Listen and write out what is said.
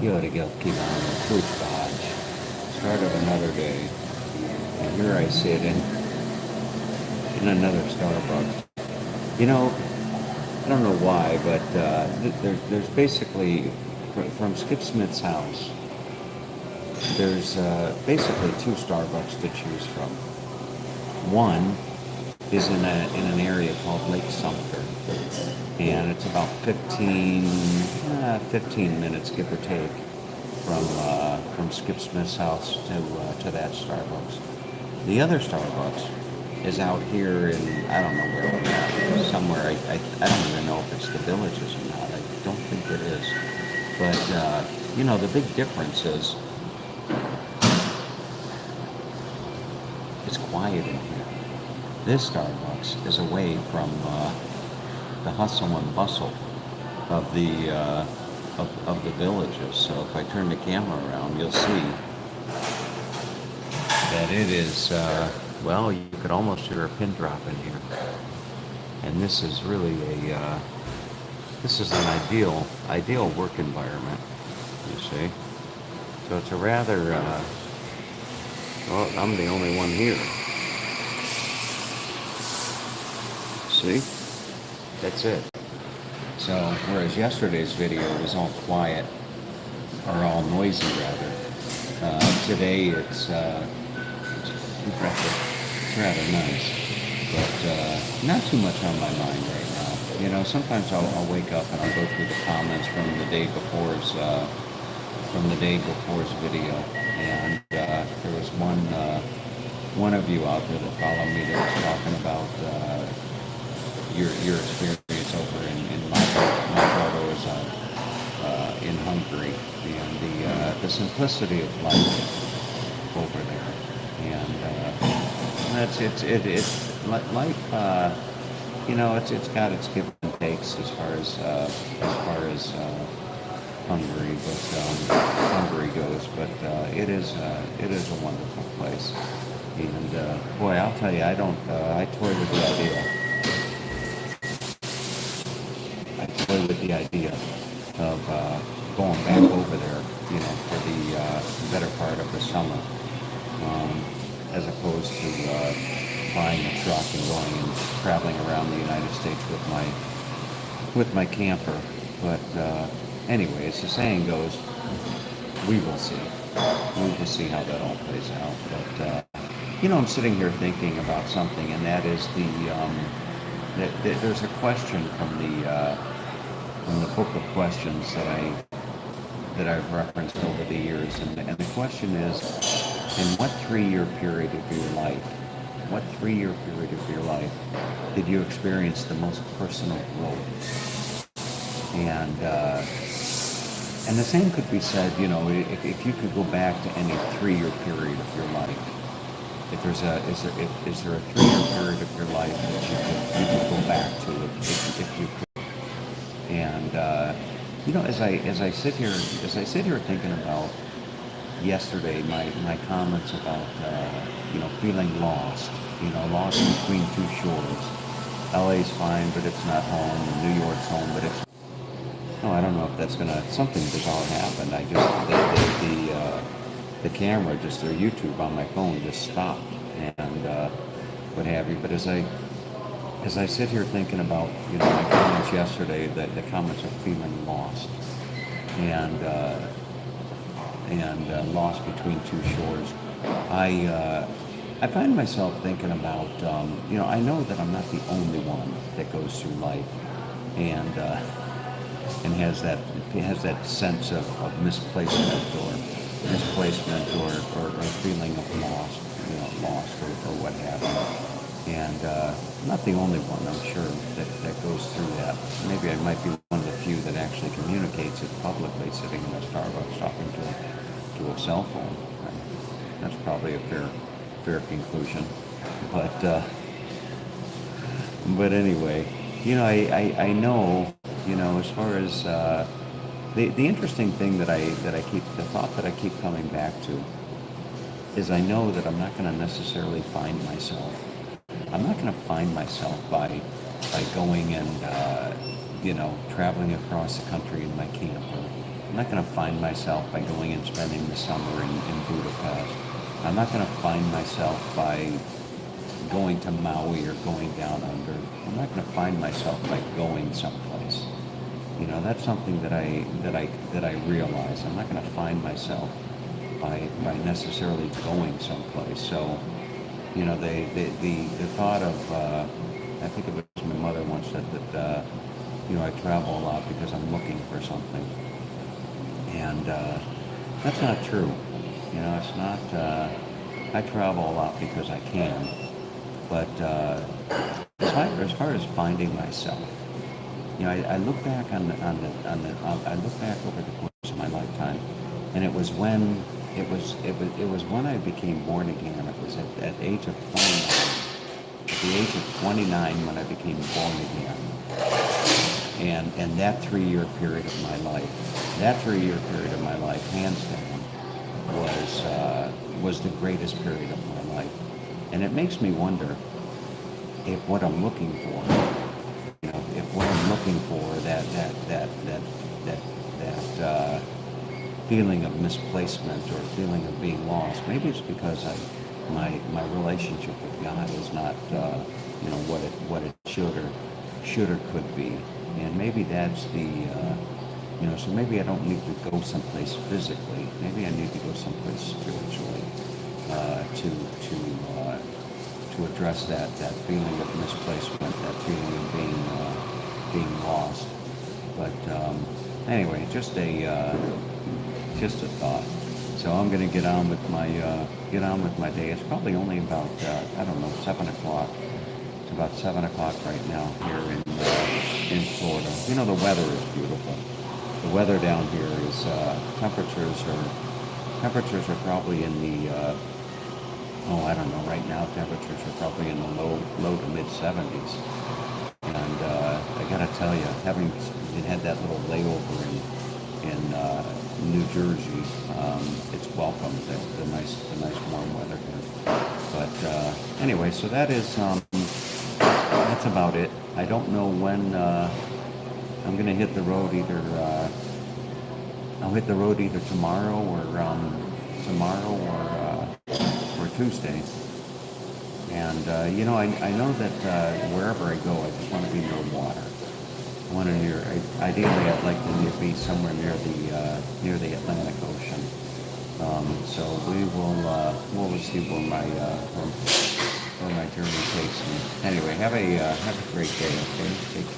You ought to go keep on the fruit dodge. Start of another day. And here I sit in another Starbucks. You know, I don't know why, but there's basically, from Skip Smith's house, there's basically two Starbucks to choose from. One is in an area called Lake Sumter, and it's about 15 minutes, give or take, from Skip Smith's house to that Starbucks. The other Starbucks is out here in, I don't know where we're at, somewhere. I don't even know if it's the Villages or not. I don't think it is. But the big difference is it's quiet in here. This Starbucks is away from the hustle and bustle of of the Villages. So if I turn the camera around, you'll see that it is, well, you could almost hear a pin drop in here. And this is really this is an ideal work environment, you see. So it's a rather, well, I'm the only one here. See? That's it. So, whereas yesterday's video was all quiet, or all noisy rather, today it's rather nice, but not too much on my mind right now. Sometimes I'll wake up and I'll go through the comments from the day before's video, and there was one of you out there that followed me that was talking about your experience over in my photo is in Hungary, and the simplicity of life over there, and life. It's got its give and takes as far as Hungary goes, but it is a wonderful place, and boy, I'll tell you, I toy with the idea. I toy with the idea of going back over there, for the better part of the summer, as opposed to buying a truck and going and traveling around the United States with my camper. But anyway, as the saying goes, we will see. We will see how that all plays out. But I'm sitting here thinking about something, and that is there's a question from the book of questions that I've referenced over the years, and the question is, in what 3-year period of your life, did you experience the most personal growth? And the same could be said, if you could go back to any 3-year period of your life, is there a 3-year period of your life that you could go back to if you could? And as I sit here thinking about yesterday, my comments about feeling lost, lost between two shores. LA's fine, but it's not home. And New York's home, but it's. Oh, I don't know if that's gonna. Something bizarre happened. I just the camera, just their YouTube on my phone, just stopped, and what have you. But as I sit here thinking about my comments yesterday, the comments of feeling lost, and lost between two shores, I find myself thinking about I know that I'm not the only one that goes through life, and has that sense of misplacement or feeling of lost or what have you. And I'm not the only one, I'm sure, that goes through that. Maybe I might be one of the few that actually communicates it publicly, sitting in a Starbucks talking to a cell phone. And that's probably a fair conclusion. But anyway, I know, as far as the interesting thing the thought that I keep coming back to is, I know that I'm not going to necessarily find myself. I'm not going to find myself by going and traveling across the country in my camper, I'm not going to find myself by going and spending the summer in Budapest. I'm not going to find myself by going to Maui or going down under. I'm not going to find myself by going someplace. You know, that's something that I realize. I'm not going to find myself by necessarily going someplace. So, you know, the thought of I think it was my mother once said that you know, I travel a lot because I'm looking for something, and that's not true. You know, it's not. I travel a lot because I can, but as far as finding myself, you know, I look back I look back over the course of my lifetime, and it was when it was when I became born again. It was at the age of 29. At the age of 29, when I became born again, and that 3 year period of my life, hands down, was the greatest period of my life, and it makes me wonder if what I'm looking for, you know, if what I'm looking for, that feeling of misplacement or feeling of being lost, maybe it's because my relationship with God is not you know, what it should or could be, and maybe that's the you know, so maybe I don't need to go someplace physically. Maybe I need to go someplace spiritually to address that feeling of misplacement, that feeling of being lost. But anyway, just a thought. So I'm going to get on with my day. It's probably only about I don't know, 7 o'clock. It's about 7 o'clock right now here in Florida. You know, the weather is beautiful. The weather down here is temperatures are probably in the oh, I don't know. Right now, temperatures are probably in the low to mid 70s. And I gotta tell you, having had that little layover in New Jersey, it's welcome, the nice warm weather here. But anyway, so that's about it. I don't know when I'm gonna hit the road. I'll hit the road either tomorrow or Tuesday. And you know, I know that wherever I go, I just want to be near water. Ideally, I'd like to be somewhere near the Atlantic Ocean. So we'll see where my journey takes me. Anyway, have a great day. Okay, take care.